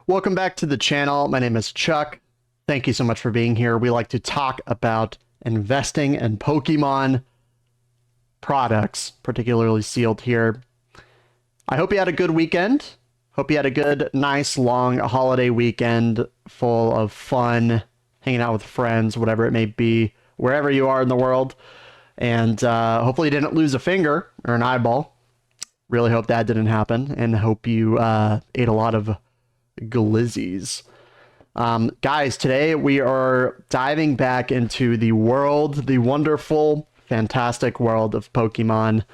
Welcome back to the channel. My name is Chuck. Thank you so much for being here. We like to talk about investing in Pokemon products, particularly sealed here. I hope you had a good weekend. Hope you had a good, nice, long holiday weekend full of fun, hanging out with friends, whatever it may be, wherever you are in the world. And hopefully you didn't lose a finger or an eyeball. Really hope that didn't happen, and hope you ate a lot of glizzies. Guys, today we are diving back into the world, the wonderful, fantastic world of Pokemon,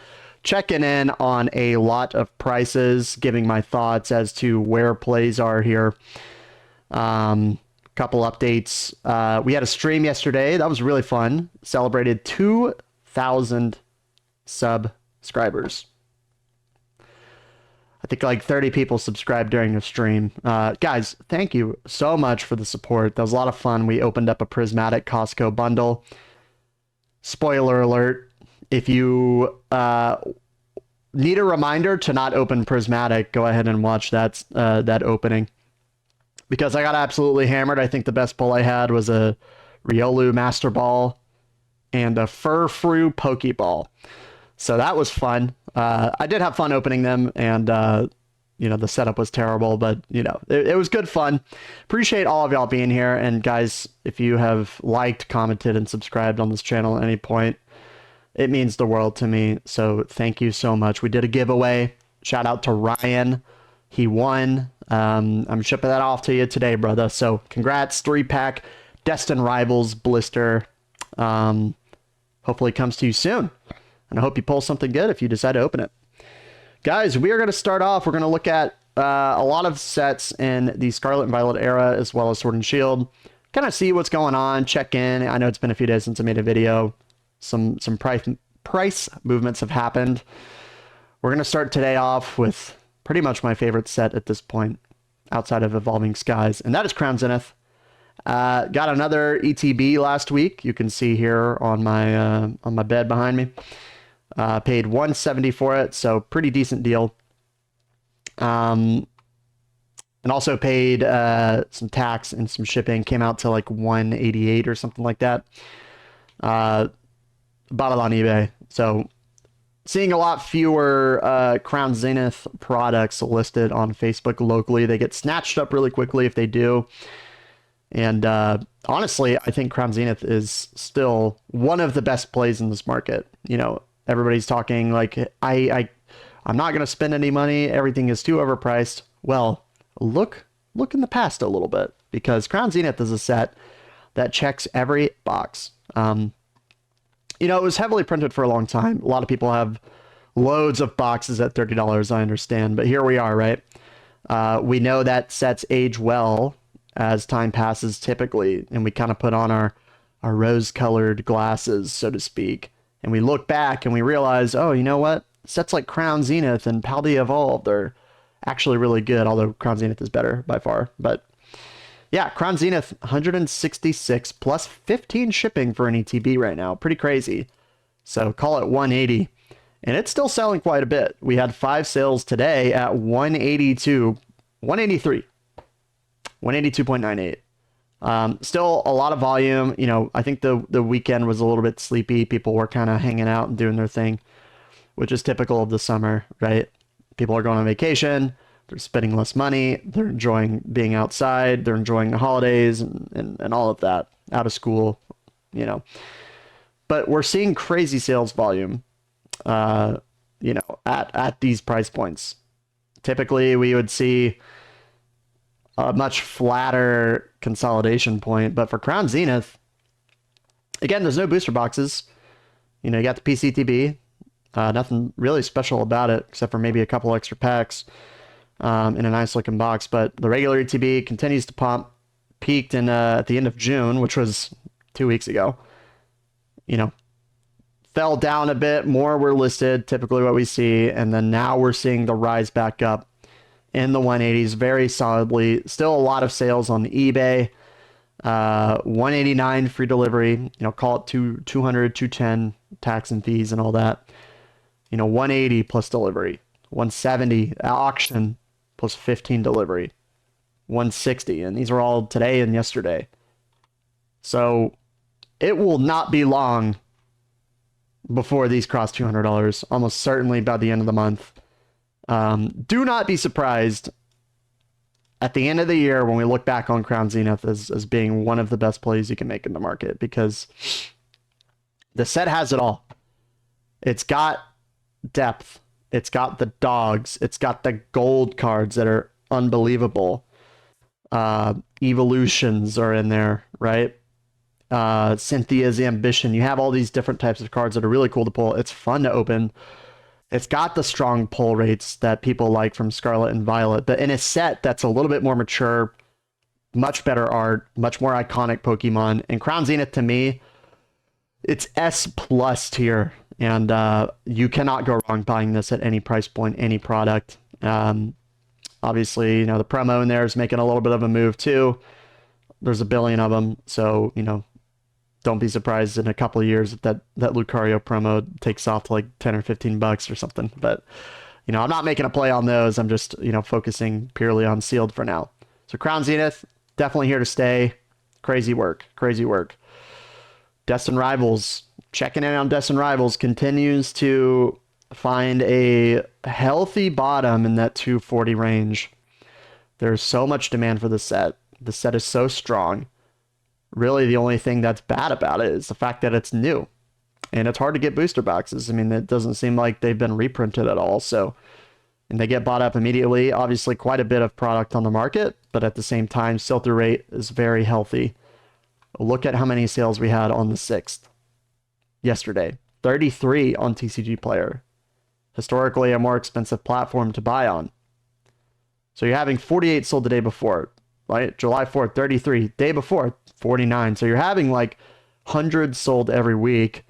checking in on a lot of prices, giving my thoughts as to where plays are here. Couple updates. We had a stream yesterday. That was really fun. Celebrated 2,000 subscribers. I think like 30 people subscribed during the stream. Guys, thank you so much for the support. That was a lot of fun. We opened up a Prismatic Costco bundle. Spoiler alert, if you need a reminder to not open Prismatic, go ahead and watch that opening. Because I got absolutely hammered. I think the best pull I had was a Riolu Master Ball and a Furfrou Pokeball. So that was fun. I did have fun opening them, and you know, the setup was terrible, but you know, it was good fun. Appreciate all of y'all being here, and guys, if you have liked, commented, and subscribed on this channel at any point, it means the world to me. So thank you so much. We did a giveaway. Shout out to Ryan. He won. I'm shipping that off to you today, brother. So congrats. 3-pack Destin Rivals blister. Hopefully it comes to you soon. And I hope you pull something good if you decide to open it. Guys, we are going to start off. We're going to look at a lot of sets in the Scarlet and Violet era, as well as Sword and Shield. Kind of see what's going on, check in. I know it's been a few days since I made a video. Some price movements have happened. We're going to start today off with pretty much my favorite set at this point, outside of Evolving Skies, and that is Crown Zenith. Got another ETB last week. You can see here on my bed behind me. Paid $170 for it, so pretty decent deal. And also paid some tax and some shipping. Came out to like $188 or something like that. Bought it on eBay. So seeing a lot fewer Crown Zenith products listed on Facebook locally. They get snatched up really quickly if they do. And honestly, I think Crown Zenith is still one of the best plays in this market. You know, everybody's talking like, I'm not going to spend any money. Everything is too overpriced. Well, look in the past a little bit, because Crown Zenith is a set that checks every box. You know, it was heavily printed for a long time. A lot of people have loads of boxes at $30, I understand. But here we are, right? We know that sets age well as time passes typically, and we kind of put on our rose-colored glasses, so to speak, and we look back and we realize, oh, you know what? Sets like Crown Zenith and Paldea Evolved are actually really good, although Crown Zenith is better by far. But yeah, Crown Zenith, 166 plus 15 shipping for an ETB right now. Pretty crazy. So call it 180. And it's still selling quite a bit. We had 5 sales today at 182, 183. 182.98. Still a lot of volume. You know, I think the weekend was a little bit sleepy. People were kind of hanging out and doing their thing, which is typical of the summer, right? People are going on vacation. They're spending less money. They're enjoying being outside. They're enjoying the holidays and all of that, out of school, you know. But we're seeing crazy sales volume, you know, at these price points. Typically, we would see a much flatter consolidation point, but for Crown Zenith, again, there's no booster boxes. You know, you got the PCTB, nothing really special about it, except for maybe a couple extra packs in a nice looking box. But the regular ETB continues to pump, peaked in at the end of June, which was 2 weeks ago. You know, fell down a bit, more were listed, typically what we see, and then now we're seeing the rise back up in the 180s very solidly. Still a lot of sales on eBay. 189 free delivery, you know, call it 200, 210 tax and fees and all that. You know, 180 plus delivery, 170 auction plus 15 delivery, 160, and these were all today and yesterday. So it will not be long before these cross $200, almost certainly by the end of the month. Do not be surprised at the end of the year when we look back on Crown Zenith as being one of the best plays you can make in the market, because the set has it all. It's got depth. It's got the dogs. It's got the gold cards that are unbelievable. Evolutions are in there, right? Cynthia's Ambition. You have all these different types of cards that are really cool to pull. It's fun to open. It's got the strong pull rates that people like from Scarlet and Violet, but in a set that's a little bit more mature, much better art, much more iconic Pokemon. And Crown Zenith, to me, it's S plus tier, and you cannot go wrong buying this at any price point, any product. Obviously, you know, the promo in there is making a little bit of a move too. There's a billion of them, so, you know, don't be surprised in a couple of years that Lucario promo takes off to like 10 or 15 bucks or something. But, you know, I'm not making a play on those. I'm just, you know, focusing purely on sealed for now. So Crown Zenith, definitely here to stay. Crazy work. Crazy work. Destin Rivals, checking in on Destin Rivals, continues to find a healthy bottom in that 240 range. There's so much demand for the set. The set is so strong. Really, the only thing that's bad about it is the fact that it's new. And it's hard to get booster boxes. I mean, it doesn't seem like they've been reprinted at all. So, and they get bought up immediately. Obviously, quite a bit of product on the market, but at the same time, sell-through rate is very healthy. Look at how many sales we had on the 6th yesterday. 33 on TCG Player. Historically, a more expensive platform to buy on. So you're having 48 sold the day before, right? July 4th, 33. Day before, 49. So you're having like hundreds sold every week.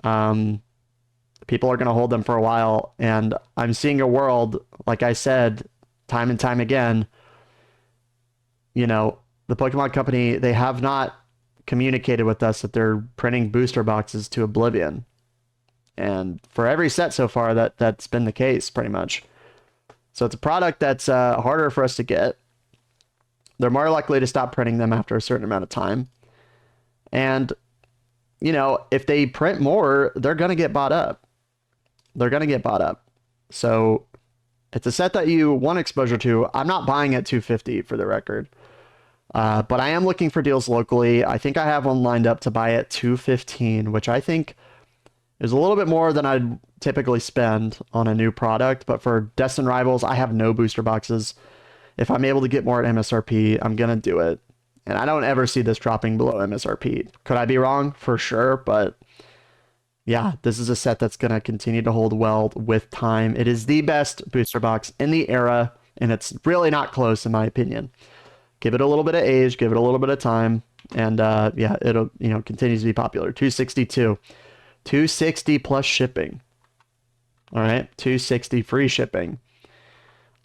People are going to hold them for a while. And I'm seeing a world, like I said, time and time again, you know, the Pokemon Company, they have not communicated with us that they're printing booster boxes to oblivion. And for every set so far, that's been the case pretty much. So it's a product that's harder for us to get. They're more likely to stop printing them after a certain amount of time. And, you know, if they print more, they're going to get bought up. They're going to get bought up. So it's a set that you want exposure to. I'm not buying at 250 for the record. But I am looking for deals locally. I think I have one lined up to buy at 215, which I think is a little bit more than I'd typically spend on a new product. But for Destin Rivals, I have no booster boxes. If I'm able to get more at MSRP, I'm going to do it. And I don't ever see this dropping below MSRP. Could I be wrong? For sure. But yeah, this is a set that's going to continue to hold well with time. It is the best booster box in the era, and it's really not close in my opinion. Give it a little bit of age, give it a little bit of time, and yeah, it'll, you know, continues to be popular. 262, 260 plus shipping. All right, 260 free shipping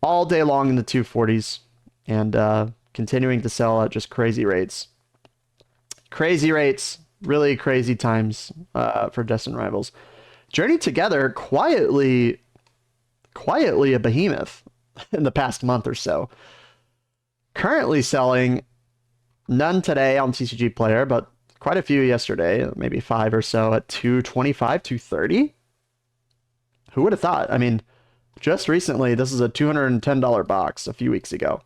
all day long in the 240s, and continuing to sell at just crazy rates. Crazy rates, really crazy times for Destin Rivals. Journey Together quietly a behemoth in the past month or so. Currently selling none today on TCG Player, but quite a few yesterday, maybe 5 or so at 225, 230. Who would have thought? I mean, just recently, this is a $210 box a few weeks ago.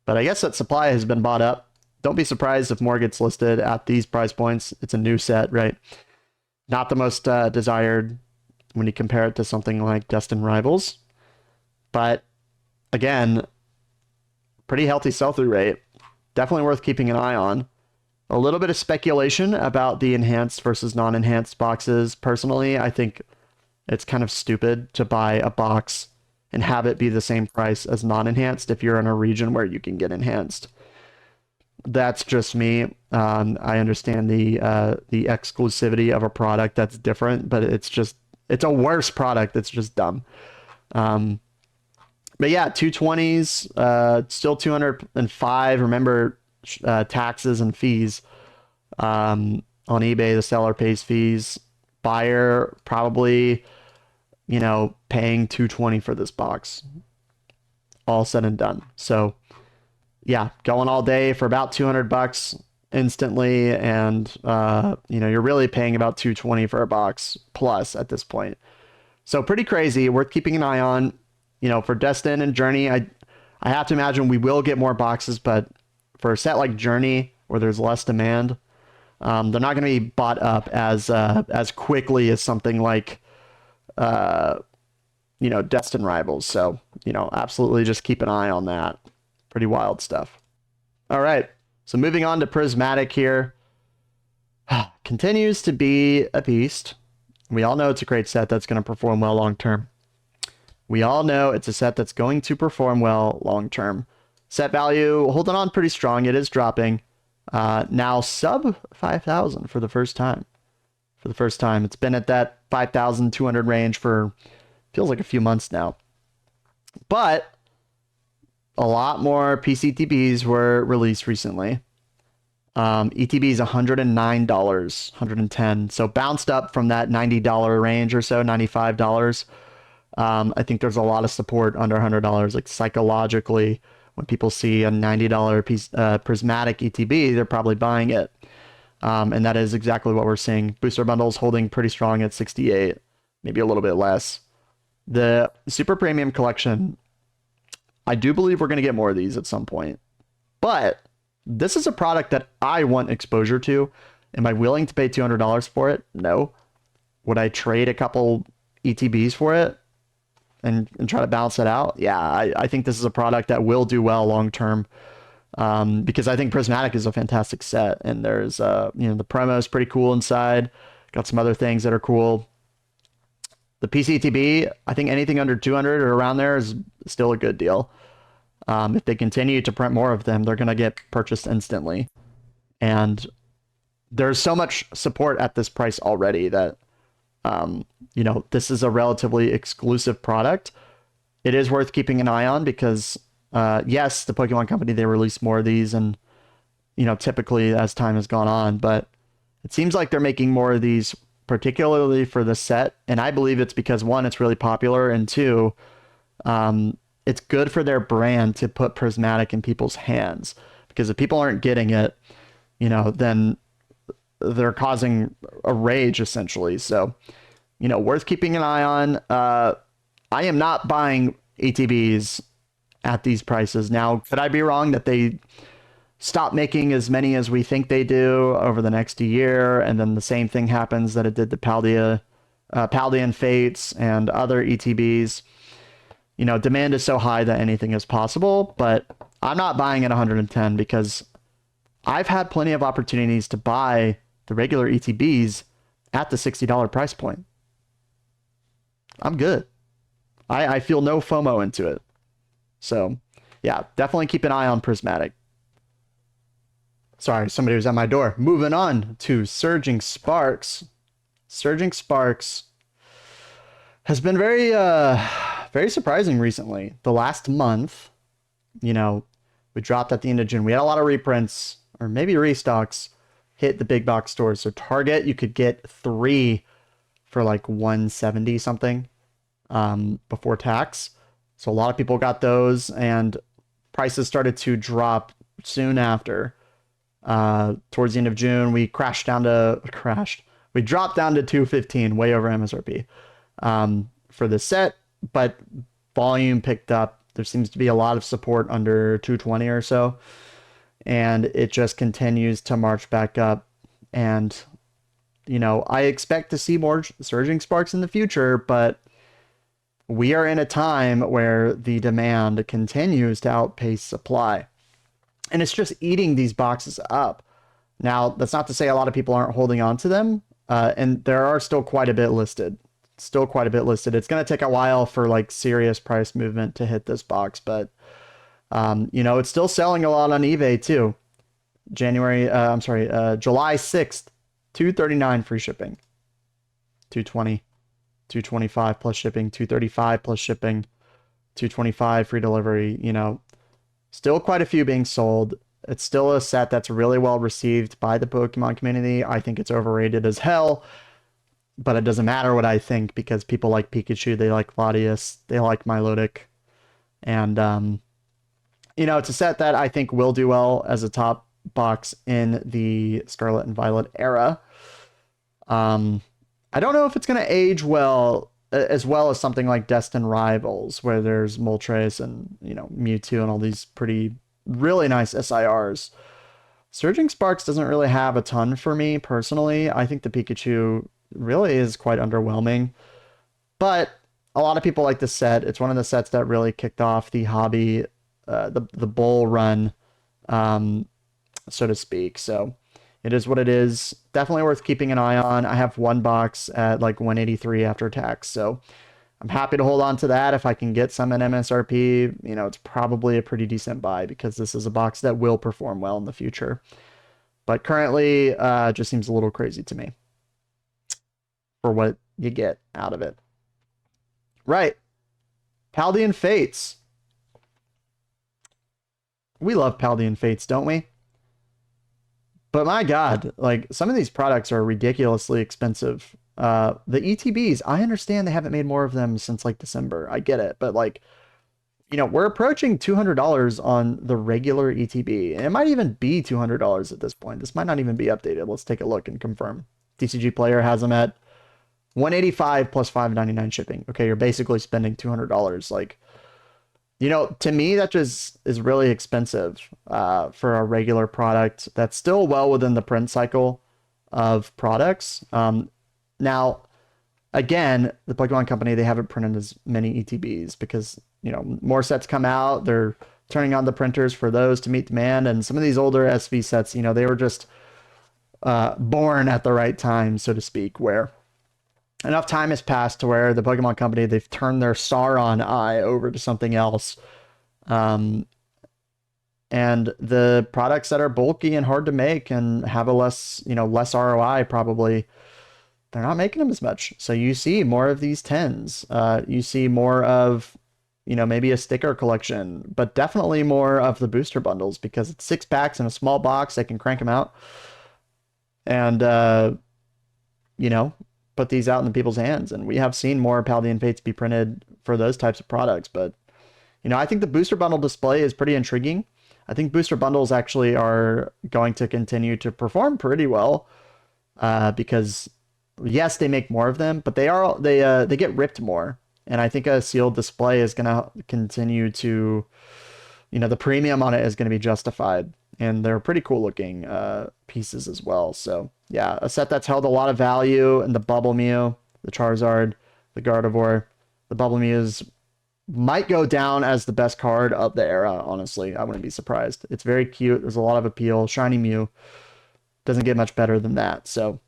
But I guess that supply has been bought up. Don't be surprised if more gets listed at these price points. It's a new set, right? Not the most desired when you compare it to something like Destin Rivals. But again, pretty healthy sell-through rate. Definitely worth keeping an eye on. A little bit of speculation about the enhanced versus non-enhanced boxes. Personally, I think it's kind of stupid to buy a box and have it be the same price as non-enhanced if you're in a region where you can get enhanced. That's just me. I understand the exclusivity of a product that's different, but it's a worse product. It's just dumb. But yeah, 220s, still 205. Remember, taxes and fees. On eBay, the seller pays fees. Buyer probably, you know, paying 220 for this box. All said and done. So yeah, going all day for about 200 bucks instantly. And, you're really paying about 220 for a box plus at this point. So pretty crazy, worth keeping an eye on. For Destin and Journey, I have to imagine we will get more boxes, but for a set like Journey, where there's less demand, they're not going to be bought up as quickly as something like Destin Rivals. So absolutely just keep an eye on that. Pretty wild stuff. All right, so moving on to Prismatic here. Continues to be a beast. We all know it's a great set that's going to perform well long term. We all know it's a set that's going to perform well long term. Set value holding on pretty strong. It is dropping. Now sub 5,000 for the first time. It's been at that 5,200 range for feels like a few months now. But a lot more PCTBs were released recently. ETB is $109, $110. So bounced up from that $90 range or so, $95. I think there's a lot of support under $100. Like psychologically, when people see a $90 prismatic ETB, they're probably buying it. And that is exactly what we're seeing. Booster bundles holding pretty strong at 68, maybe a little bit less. The super premium collection, I do believe we're going to get more of these at some point. But this is a product that I want exposure to. Am I willing to pay $200 for it? No. Would I trade a couple ETBs for it and try to balance it out? Yeah, I think this is a product that will do well long term, because I think Prismatic is a fantastic set, and there's the promo is pretty cool inside. Got some other things that are cool. The PCTB, I think anything under 200 or around there is still a good deal. If they continue to print more of them, they're going to get purchased instantly. And there's so much support at this price already that, this is a relatively exclusive product. It is worth keeping an eye on because, yes, the Pokemon Company, they release more of these and, typically as time has gone on, but it seems like they're making more of these particularly for the set. And I believe it's because, one, it's really popular, and two, it's good for their brand to put Prismatic in people's hands, because if people aren't getting it, then they're causing a rage essentially. So, worth keeping an eye on. I am not buying ATBs at these prices. Now, could I be wrong that they stop making as many as we think they do over the next year, and then the same thing happens that it did to Palian Fates and other ETBs? Demand is so high that anything is possible, but I'm not buying at 110 because I've had plenty of opportunities to buy the regular ETBs at the $60 price point. I'm good. I feel no FOMO into it. So, yeah, definitely keep an eye on Prismatic. Sorry, somebody was at my door. Moving on to Surging Sparks. Surging Sparks has been very surprising recently. The last month, we dropped at the end of June. We had a lot of reprints, or maybe restocks, hit the big box stores. So Target, you could get 3 for like 170 something before tax. So a lot of people got those, and prices started to drop soon after. Towards the end of June, we dropped down to 215, way over MSRP for the set, but volume picked up. There seems to be a lot of support under 220 or so, and it just continues to march back up. And I expect to see more Surging Sparks in the future, but we are in a time where the demand continues to outpace supply, and it's just eating these boxes up. Now, that's not to say a lot of people aren't holding on to them, and there are still quite a bit listed. It's going to take a while for like serious price movement to hit this box, but it's still selling a lot on eBay too. July 6th, $239 free shipping, $220, $225 plus shipping, $235 plus shipping, $225 free delivery. Still quite a few being sold. It's still a set that's really well received by the Pokemon community. I think it's overrated as hell, but it doesn't matter what I think, because people like Pikachu, they like Gladius, they like Milotic, and you know, it's a set that I think will do well as a top box in the Scarlet and Violet era. I don't know if it's going to age as well as something like Destin Rivals, where there's Moltres and, you know, Mewtwo and all these pretty, really nice SIRs. Surging Sparks doesn't really have a ton for me personally. I think the Pikachu really is quite underwhelming. But a lot of people like this set. It's one of the sets that really kicked off the hobby, the bull run, so to speak. So it is what it is. Definitely worth keeping an eye on. I have one box at like 183 after tax, so I'm happy to hold on to that if I can get some at MSRP. You know, it's probably a pretty decent buy because this is a box that will perform well in the future. But currently, it just seems a little crazy to me for what you get out of it. Right. Palian Fates. We love Palian Fates, don't we? But my God, like some of these products are ridiculously expensive. The ETBs, I understand they haven't made more of them since like December. I get it. But like, you know, we're approaching $200 on the regular ETB. And it might even be $200 at this point. This might not even be updated. Let's take a look and confirm. TCG Player has them at 185 plus $5.99 shipping. Okay, you're basically spending $200. Like, you know, to me, that just is really expensive for a regular product that's still well within the print cycle of products. Now, again, the Pokemon Company, they haven't printed as many ETBs because, you know, more sets come out. They're turning on the printers for those to meet demand. And some of these older SV sets, you know, they were just born at the right time, so to speak, where enough time has passed to where the Pokemon Company, they've turned their Sauron eye over to something else. And the products that are bulky and hard to make and have a less ROI probably, they're not making them as much. So you see more of these 10s. You see more of, you know, maybe a sticker collection, but definitely more of the booster bundles because it's 6 packs in a small box. They can crank them out. And, you know, put these out in people's hands. And we have seen more Palian Fates be printed for those types of products. But, you know, I think the booster bundle display is pretty intriguing. I think booster bundles actually are going to continue to perform pretty well because, yes, they make more of them, but they get ripped more. And I think a sealed display is going to continue to, you know, the premium on it is going to be justified. And they're pretty cool looking pieces as well. So yeah, a set that's held a lot of value in the Bubble Mew, the Charizard, the Gardevoir. The Bubble Mews might go down as the best card of the era, honestly. I wouldn't be surprised. It's very cute. There's a lot of appeal. Shiny Mew doesn't get much better than that. So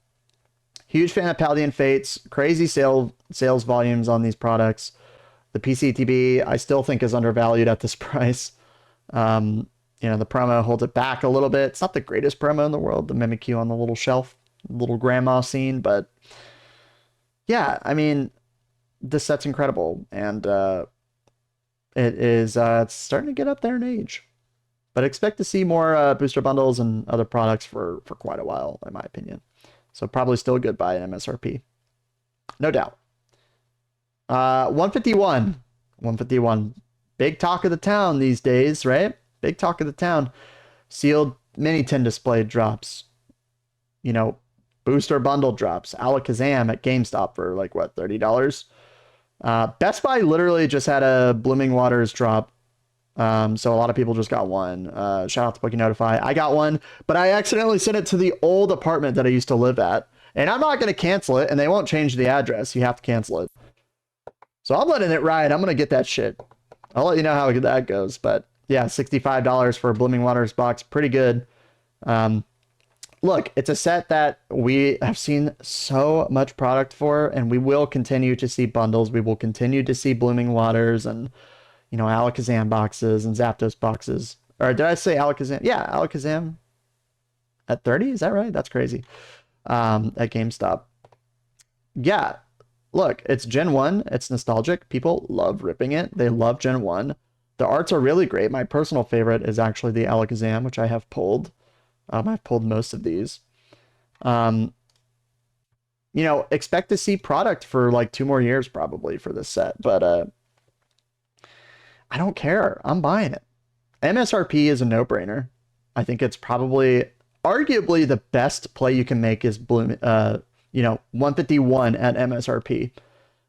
huge fan of Palian Fates. Crazy sales volumes on these products. The PCTB I still think is undervalued at this price. You know, the promo holds it back a little bit. It's not the greatest promo in the world, the Mimikyu on the little shelf, little grandma scene, but yeah, I mean, this set's incredible, and it's starting to get up there in age. But expect to see more booster bundles and other products for quite a while, in my opinion. So probably still a good buy in MSRP. No doubt. 151. 151. Big talk of the town these days, right? Big talk of the town. Sealed mini tin display drops. You know, booster bundle drops. Alakazam at GameStop for like, what, $30? Best Buy literally just had a Blooming Waters drop. So a lot of people just got one. Shout out to PokeNotify. I got one, but I accidentally sent it to the old apartment that I used to live at. And I'm not going to cancel it, and they won't change the address. You have to cancel it. So I'm letting it ride. I'm going to get that shit. I'll let you know how that goes. But yeah, $65 for a Blooming Waters box. Pretty good. Look, it's a set that we have seen so much product for, and we will continue to see bundles. We will continue to see Blooming Waters and, you know, Alakazam boxes and Zapdos boxes. Or did I say Alakazam? Yeah, Alakazam at 30. Is that right? That's crazy. At GameStop. Yeah. Look, it's Gen 1. It's nostalgic. People love ripping it. They love Gen 1. The arts are really great. My personal favorite is actually the Alakazam, which I have pulled. I've pulled most of these. You know, expect to see product for like 2 more years probably for this set. But I don't care. I'm buying it. MSRP is a no-brainer. I think it's probably arguably the best play you can make is Bloom, 151 at MSRP,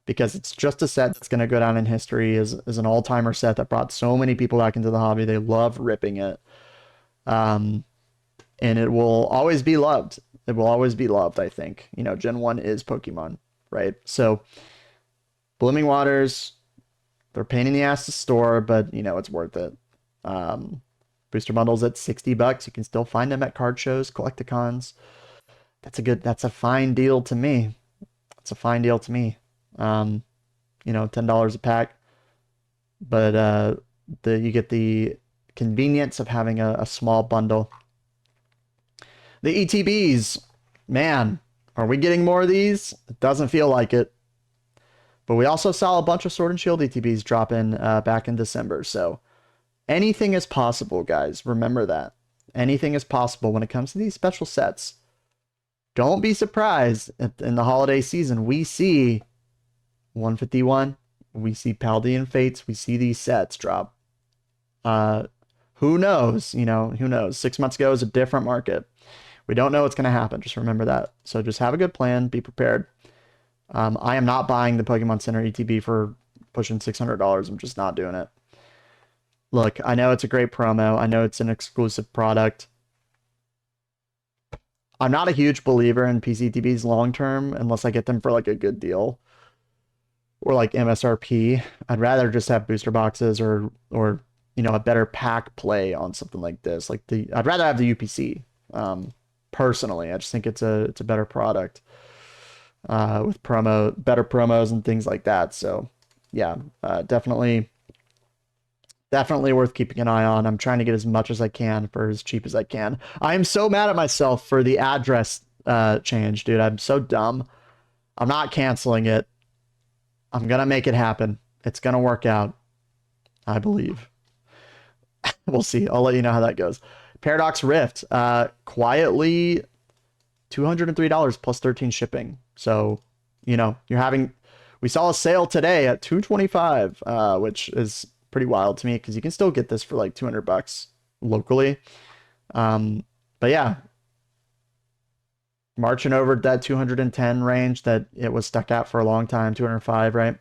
because it's just a set that's going to go down in history as an all-timer set that brought so many people back into the hobby. They love ripping it. And it will always be loved. It will always be loved, I think. Gen 1 is Pokemon, right? So Blooming Waters, they're a pain in the ass to store, but it's worth it. Booster bundles at $60. You can still find them at card shows, collecticons. That's a fine deal to me. It's a fine deal to me. $10 a pack. But you get the convenience of having a small bundle. The ETBs, man, are we getting more of these? It doesn't feel like it. But we also saw a bunch of Sword and Shield ETBs drop in back in December. So anything is possible, guys. Remember that. Anything is possible when it comes to these special sets. Don't be surprised in the holiday season. We see 151. We see Palian Fates. We see these sets drop. Who knows? Who knows? 6 months ago is a different market. We don't know what's going to happen. Just remember that. So just have a good plan. Be prepared. I am not buying the Pokemon Center ETB for pushing $600. I'm just not doing it. Look, I know it's a great promo. I know it's an exclusive product. I'm not a huge believer in PCTBs long term unless I get them for like a good deal or like MSRP. I'd rather just have booster boxes or a better pack play on something like this. I'd rather have the UPC. Personally, I just think it's a better product with better promos and things like that. So yeah, definitely worth keeping an eye on. I'm trying to get as much as I can for as cheap as I can. I am so mad at myself for the address change, dude. I'm so dumb. I'm not canceling it. I'm gonna make it happen. It's gonna work out, I believe. We'll see. I'll let you know how that goes. Paradox Rift, quietly $203 plus 13 shipping. So, we saw a sale today at $225, which is pretty wild to me because you can still get this for like $200 locally. But yeah, marching over that 210 range that it was stuck at for a long time, 205, right?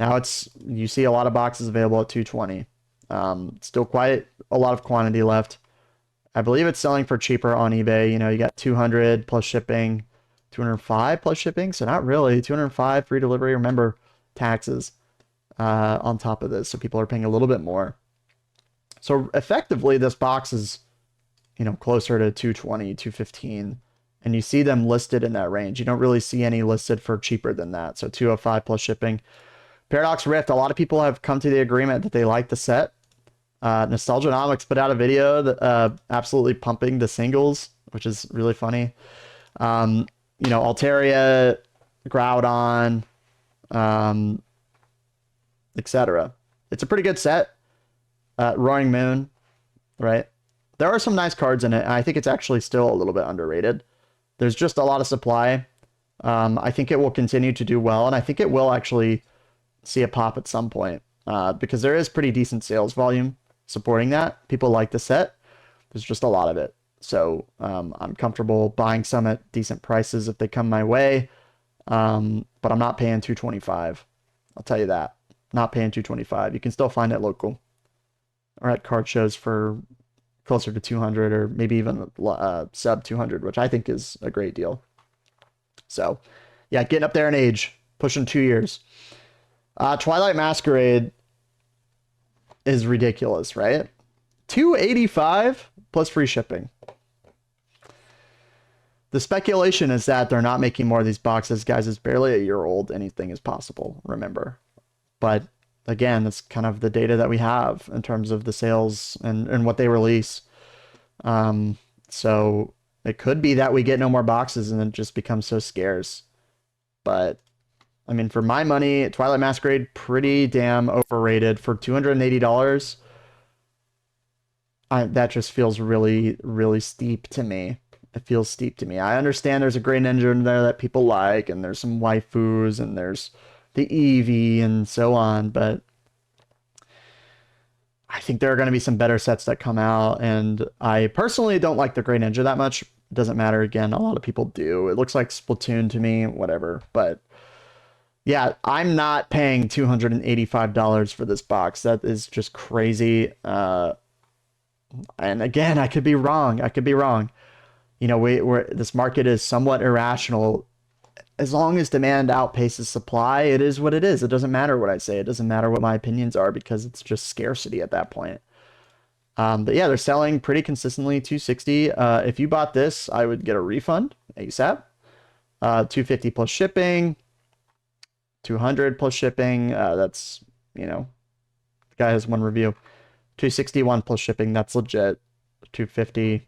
Now you see a lot of boxes available at 220. Still quite a lot of quantity left. I believe it's selling for cheaper on eBay. You got 200 plus shipping, 205 plus shipping. So not really 205 free delivery. Remember taxes on top of this. So people are paying a little bit more. So effectively this box is, closer to 220, 215. And you see them listed in that range. You don't really see any listed for cheaper than that. So 205 plus shipping. Paradox Rift, a lot of people have come to the agreement that they like the set. Nostalgianomics put out a video that absolutely pumping the singles, which is really funny. Altaria, Groudon, etc. It's a pretty good set. Roaring Moon, right? There are some nice cards in it. I think it's actually still a little bit underrated. There's just a lot of supply. I think it will continue to do well, and I think it will actually see a pop at some point because there is pretty decent sales volume supporting that. People like the set. There's just a lot of it. So I'm comfortable buying some at decent prices if they come my way. But I'm not paying $225. I'll tell you that. Not paying $225. You can still find it local or at card shows for closer to $200 or maybe even sub $200, which I think is a great deal. So yeah, getting up there in age, pushing 2 years. Twilight Masquerade is ridiculous, right? $285 plus free shipping. The speculation is that they're not making more of these boxes. Guys, it's barely a year old. Anything is possible, remember. But again, that's kind of the data that we have in terms of the sales and what they release. So it could be that we get no more boxes and it just becomes so scarce. But I mean, for my money, Twilight Masquerade, pretty damn overrated. For $280, that just feels really, really steep to me. It feels steep to me. I understand there's a Greninja in there that people like, and there's some waifus, and there's the Eevee, and so on, but I think there are going to be some better sets that come out, and I personally don't like the Great Ninja that much. It doesn't matter. Again, a lot of people do. It looks like Splatoon to me, whatever. But yeah, I'm not paying $285 for this box. That is just crazy. And again, I could be wrong. I could be wrong. You know, this market is somewhat irrational. As long as demand outpaces supply, it is what it is. It doesn't matter what I say. It doesn't matter what my opinions are because it's just scarcity at that point. But yeah, they're selling pretty consistently 260. If you bought this, I would get a refund ASAP. 250 plus shipping, 200 plus shipping. That's, you know, the guy has one review. 261 plus shipping. That's legit. 250.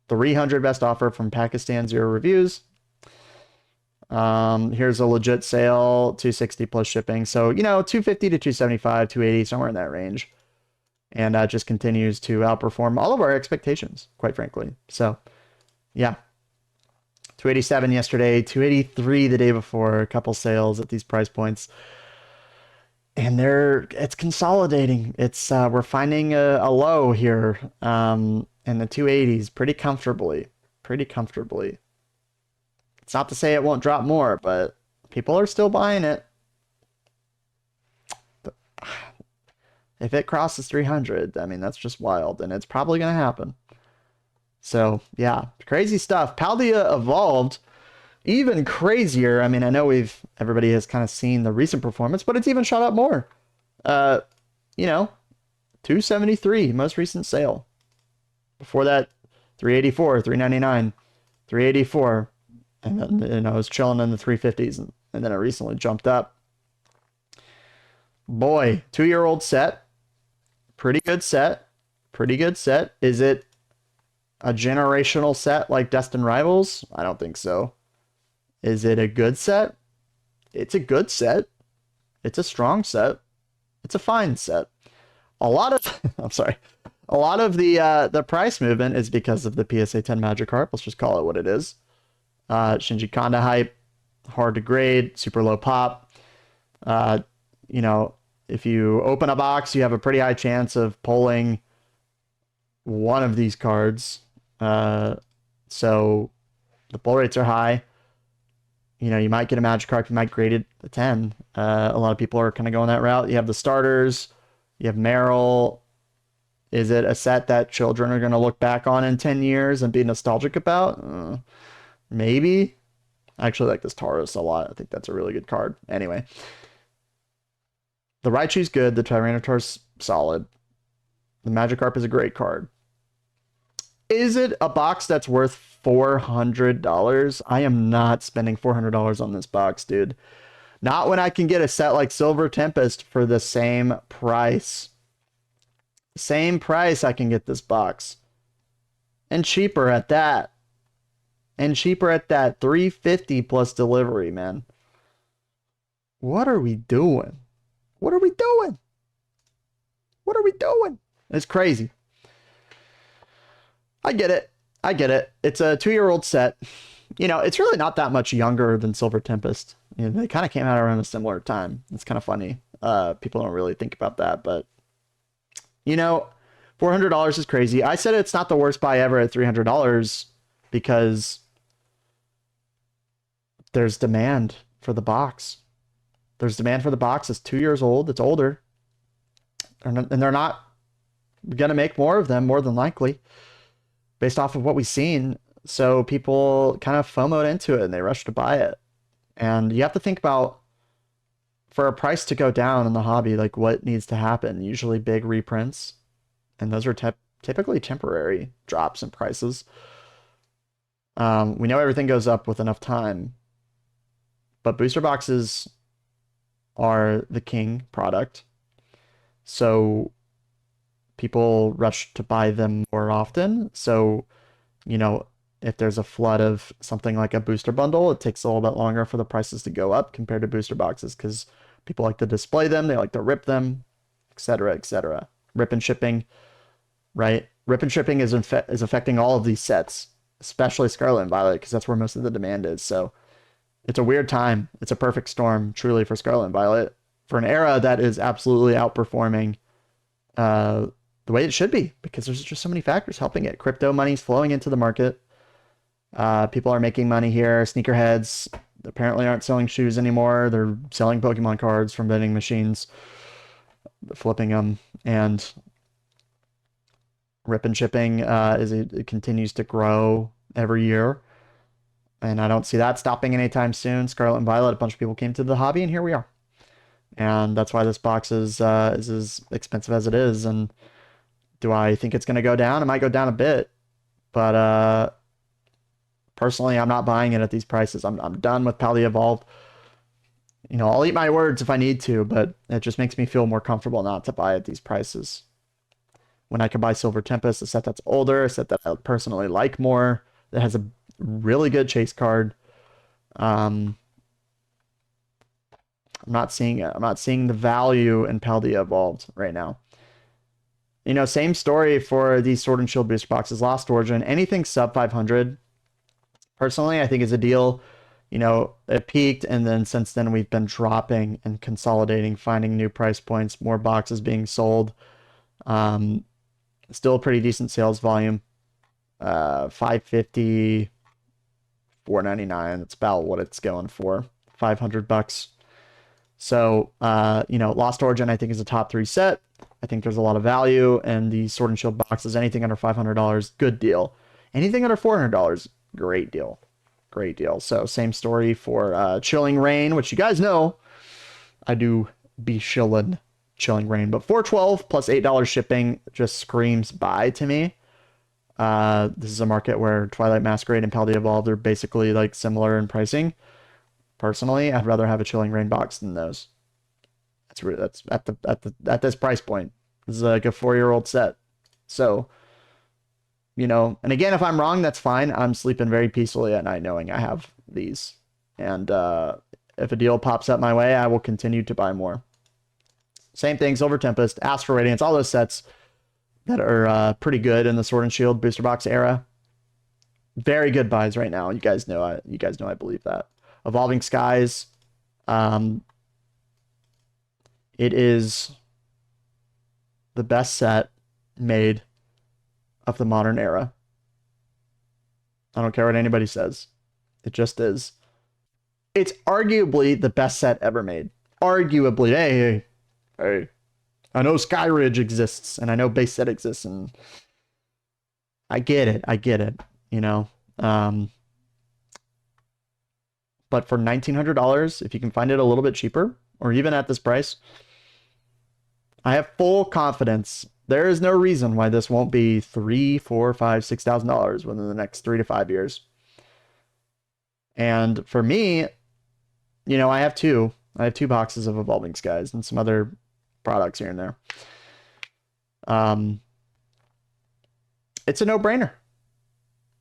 300 best offer from Pakistan, 0 reviews. Here's a legit sale, 260 plus shipping. So, you know, 250 to 275, 280, somewhere in that range. And just continues to outperform all of our expectations, quite frankly. So, yeah. 287 yesterday, 283 the day before, a couple sales at these price points. And it's consolidating. We're finding a low here in the 280s pretty comfortably. Pretty comfortably. It's not to say it won't drop more, but people are still buying it. But if it crosses 300, I mean, that's just wild, and it's probably going to happen. So, yeah, crazy stuff. Paldea evolved even crazier. I mean, I know everybody has kind of seen the recent performance, but it's even shot up more. You know, 273, most recent sale. Before that, 384, 399, 384. And then, you know, I was chilling in the 350s, and then it recently jumped up. Boy, 2-year-old set. Pretty good set. Pretty good set. Is it a generational set like Destin Rivals? I don't think so. Is it a good set? It's a good set. It's a strong set. It's a fine set. A lot of I'm sorry. A lot of the price movement is because of the PSA 10 Magikarp. Let's just call it what it is. Shinji Kanda hype, hard to grade, super low pop. You know, if you open a box, you have a pretty high chance of pulling one of these cards. So the pull rates are high. You know, you might get a Magikarp, you might grade it a 10. A lot of people are kind of going that route. You have the starters, you have Meryl. Is it a set that children are going to look back on in 10 years and be nostalgic about? Maybe. I actually like this Tauros a lot. I think that's a really good card. Anyway. The Raichu's good. The Tyranitar's solid. The Magikarp is a great card. Is it a box that's worth $400? I am not spending $400 on this box, dude. Not when I can get a set like Silver Tempest for the same price. Same price I can get this box. And cheaper at that. And cheaper at that. $350 plus delivery, man. What are we doing? What are we doing? What are we doing? It's crazy. I get it. I get it. It's a 2-year-old set. You know, it's really not that much younger than Silver Tempest. You know, they kind of came out around a similar time. It's kind of funny. People don't really think about that, but you know, $400 is crazy. I said it's not the worst buy ever at $300 because there's demand for the box. There's demand for the box. It's 2 years old. It's older. And they're not going to make more of them, more than likely, based off of what we've seen. So people kind of FOMO'd into it and they rushed to buy it. And you have to think about, for a price to go down in the hobby, like what needs to happen. Usually big reprints. And those are typically temporary drops in prices. We know everything goes up with enough time. But booster boxes are the king product. So people rush to buy them more often. So, you know, if there's a flood of something like a booster bundle, it takes a little bit longer for the prices to go up compared to booster boxes because people like to display them, they like to rip them, etc., etc. Rip and shipping, right? Rip and shipping is affecting all of these sets, especially Scarlet and Violet, because that's where most of the demand is. So it's a weird time. It's a perfect storm, truly, for Scarlet and Violet, for an era that is absolutely outperforming the way it should be, because there's just so many factors helping it. Crypto money's flowing into the market. People are making money here. Sneakerheads apparently aren't selling shoes anymore. They're selling Pokemon cards from vending machines, flipping them, and rip and shipping it continues to grow every year. And I don't see that stopping anytime soon. Scarlet and Violet, a bunch of people came to the hobby, and here we are. And that's why this box is as expensive as it is. And do I think it's going to go down? It might go down a bit, but personally, I'm not buying it at these prices. I'm done with Pally Evolved. You know, I'll eat my words if I need to, but it just makes me feel more comfortable not to buy at these prices. When I can buy Silver Tempest, a set that's older, a set that I personally like more, that has a really good chase card. I'm not seeing it. I'm not seeing the value in Paldea Evolved right now. You know, same story for these Sword and Shield booster boxes. Lost Origin, anything sub 500, personally, I think is a deal. You know, it peaked, and then since then we've been dropping and consolidating, finding new price points, more boxes being sold. Still a pretty decent sales volume. 550, 499. That's about what it's going for. $500. So, you know, Lost Origin, I think, is a top 3 set. I think there's a lot of value, and the Sword and Shield boxes, anything under $500, good deal. Anything under $400, great deal. Great deal. So, same story for Chilling Reign, which you guys know I do be shilling Chilling Reign. But $412 plus $8 shipping just screams buy to me. This is a market where Twilight Masquerade and Paldea Evolved are basically like similar in pricing. Personally, I'd rather have a Chilling Reign box than those. That's at this price point. This is like a 4-year-old set. So, you know, and again, if I'm wrong, that's fine. I'm sleeping very peacefully at night knowing I have these. And if a deal pops up my way, I will continue to buy more. Same thing, Silver Tempest, Astral Radiance, all those sets that are pretty good in the Sword and Shield booster box era. Very good buys right now. You guys know I believe that. Evolving Skies, it is the best set made of the modern era. I don't care what anybody says. It just is. It's arguably the best set ever made. Arguably. Hey. I know Skyridge exists, and I know base set exists, and I get it, you know. But for $1,900, if you can find it a little bit cheaper, or even at this price, I have full confidence. There is no reason why this won't be $3,000, $4,000, $5,000, $6,000 within the next 3 to 5 years. And for me, you know, I have two boxes of Evolving Skies and some other products here and there. It's a no-brainer.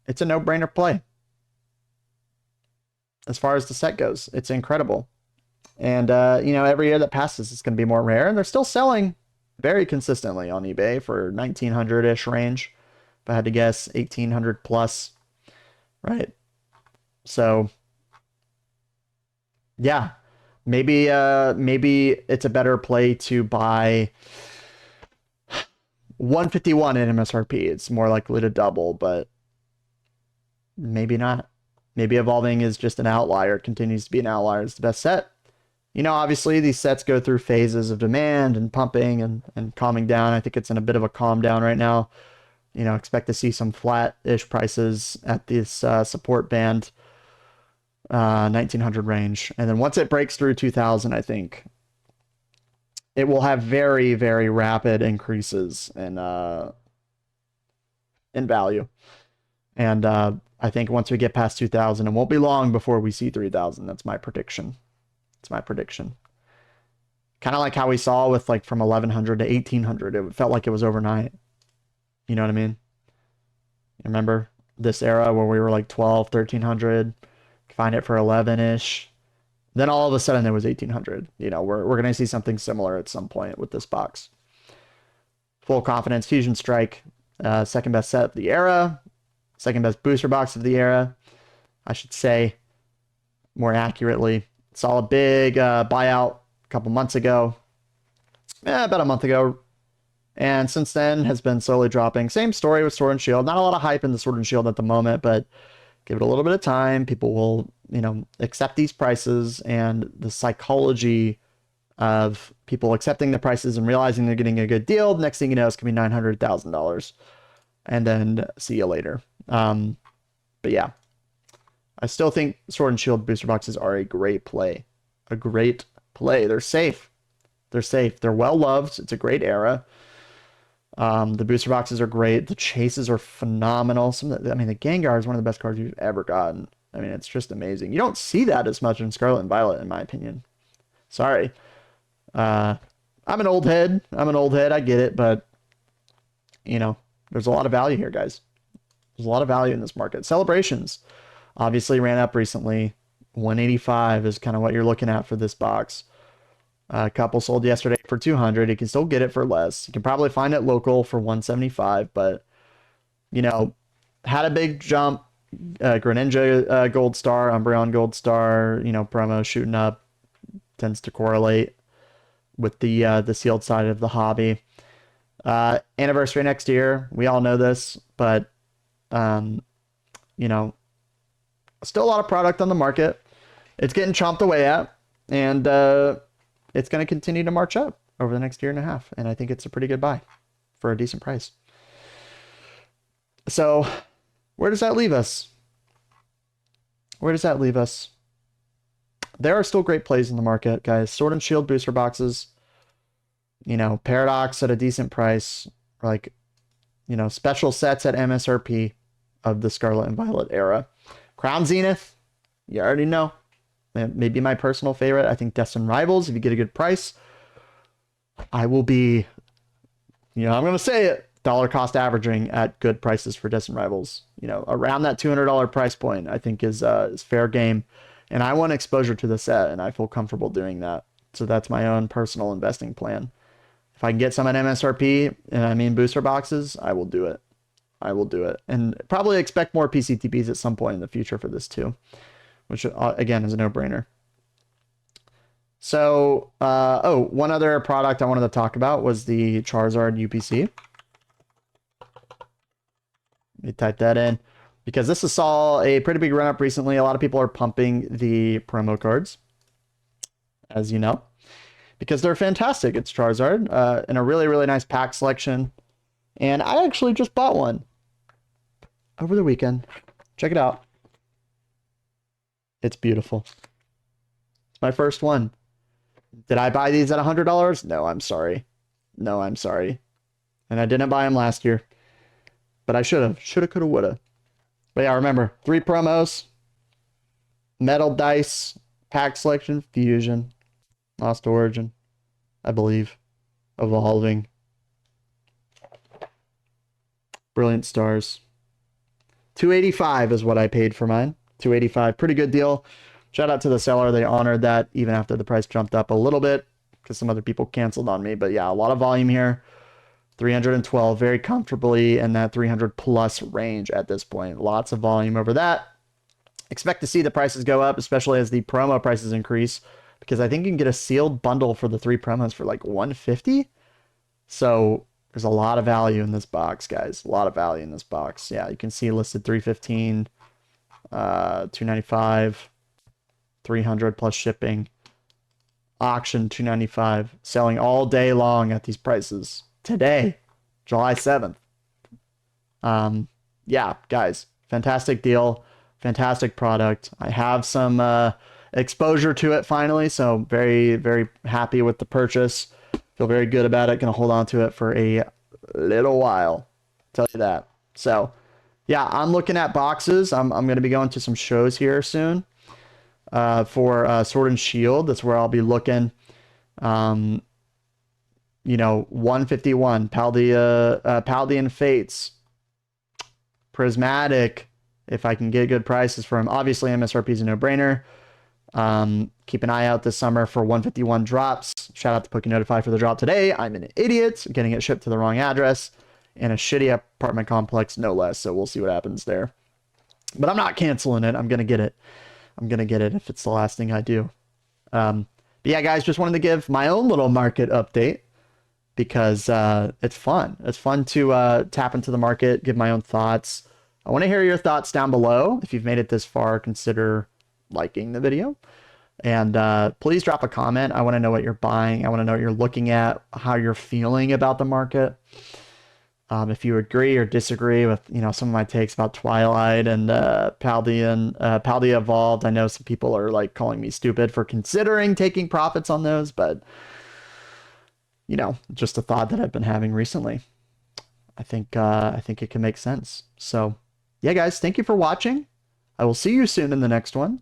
It's a no-brainer play. As far as the set goes, it's incredible. And, you know, every year that passes, it's going to be more rare. And they're still selling very consistently on eBay for 1,900-ish range. If I had to guess, 1,800 plus, right? So, yeah, maybe it's a better play to buy 151 in MSRP. It's more likely to double, but maybe not. Maybe Evolving is just an outlier. It continues to be an outlier. It's the best set. You know, obviously these sets go through phases of demand and pumping and calming down. I think it's in a bit of a calm down right now. You know, expect to see some flat-ish prices at this support band, 1,900 range. And then once it breaks through 2,000, I think it will have very, very rapid increases in value. And I think once we get past 2,000, it won't be long before we see 3,000. That's my prediction. It's my prediction. Kind of like how we saw with like from 1,100 to 1,800. It felt like it was overnight. You know what I mean? Remember this era where we were like 12, 1,300, find it for 11-ish. Then all of a sudden it was 1,800. You know, we're going to see something similar at some point with this box. Full confidence, Fusion Strike, second best set of the era, second best booster box of the era, I should say, more accurately. Saw a big buyout a couple months ago, about a month ago, And since then has been slowly dropping. Same story with Sword and Shield. Not a lot of hype in the Sword and Shield at the moment, but give it a little bit of time. People will, accept these prices, and the psychology of people accepting the prices and realizing they're getting a good deal. Next thing you know, it's going to be $900,000. And then see you later. But yeah, I still think Sword and Shield booster boxes are a great play. A great play. They're safe. They're safe. They're well loved. It's a great era. The booster boxes are great. The chases are phenomenal. The Gengar is one of the best cards you've ever gotten. I mean, it's just amazing. You don't see that as much in Scarlet and Violet, in my opinion. Sorry. I'm an old head. I get it, but there's a lot of value here, guys. There's a lot of value in this market. Celebrations obviously ran up recently. 185 is kind of what you're looking at for this box. A couple sold yesterday for 200. You can still get it for less. You can probably find it local for 175, but had a big jump. Greninja Gold Star, Umbreon Gold Star, promo shooting up, tends to correlate with the sealed side of the hobby. Anniversary next year. We all know this, but still a lot of product on the market. It's getting chomped away at, and it's going to continue to march up over the next year and a half. And I think it's a pretty good buy for a decent price. So where does that leave us? Where does that leave us? There are still great plays in the market, guys. Sword and Shield booster boxes, Paradox at a decent price, like, special sets at MSRP of the Scarlet and Violet era. Crown Zenith, you already know. Maybe my personal favorite. I think Destin Rivals, if you get a good price, I will be, I'm going to say it, dollar cost averaging at good prices for Destin Rivals. Around that $200 price point, I think is fair game. And I want exposure to the set, and I feel comfortable doing that. So that's my own personal investing plan. If I can get some at MSRP, and I mean booster boxes, I will do it. I will do it. And probably expect more PCTPs at some point in the future for this too, which again is a no-brainer. So, one other product I wanted to talk about was the Charizard UPC. Let me type that in, because this has saw a pretty big run-up recently. A lot of people are pumping the promo cards, as you know, because they're fantastic. It's Charizard in a really, really nice pack selection. And I actually just bought one over the weekend. Check it out. It's beautiful. It's my first one. Did I buy these at $100? No, I'm sorry. No, I'm sorry. And I didn't buy them last year. But I should have. Shoulda, coulda, woulda. But yeah, remember, 3 promos. Metal Dice. Pack Selection. Fusion. Lost Origin. I believe. Evolving. Brilliant Stars. $285 is what I paid for mine. $285. Pretty good deal. Shout out to the seller. They honored that even after the price jumped up a little bit because some other people canceled on me. But yeah, a lot of volume here. 312 very comfortably in that 300 plus range at this point. Lots of volume over that. Expect to see the prices go up, especially as the promo prices increase, because I think you can get a sealed bundle for the 3 promos for like $150. So there's a lot of value in this box, guys. A lot of value in this box. Yeah, you can see listed 315, 295, 300 plus shipping. Auction 295, selling all day long at these prices. Today, July 7th. Yeah, guys, fantastic deal, fantastic product. I have some exposure to it finally, so very, very happy with the purchase. Feel very good about it. Gonna hold on to it for a little while. Tell you that. So, yeah, I'm looking at boxes. I'm gonna be going to some shows here soon for Sword and Shield. That's where I'll be looking. 151 Palian Fates, Prismatic, if I can get good prices for them. Obviously MSRP is a no-brainer. Keep an eye out this summer for 151 drops. Shout out to Pokénotify for the drop today. I'm an idiot getting it shipped to the wrong address in a shitty apartment complex, no less. So we'll see what happens there, but I'm not canceling it. I'm gonna get it. I'm gonna get it if it's the last thing I do. But yeah, guys, just wanted to give my own little market update, because it's fun. It's fun to tap into the market, give my own thoughts. I want to hear your thoughts down below. If you've made it this far, consider liking the video. And please drop a comment. I want to know what you're buying. I want to know what you're looking at, how you're feeling about the market. If you agree or disagree with, some of my takes about Twilight and Paldea Evolved. I know some people are like calling me stupid for considering taking profits on those, but just a thought that I've been having recently. I think it can make sense. So yeah, guys, thank you for watching. I will see you soon in the next one.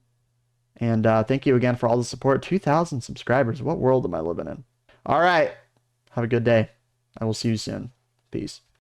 And thank you again for all the support. 2,000 subscribers. What world am I living in? All right. Have a good day. I will see you soon. Peace.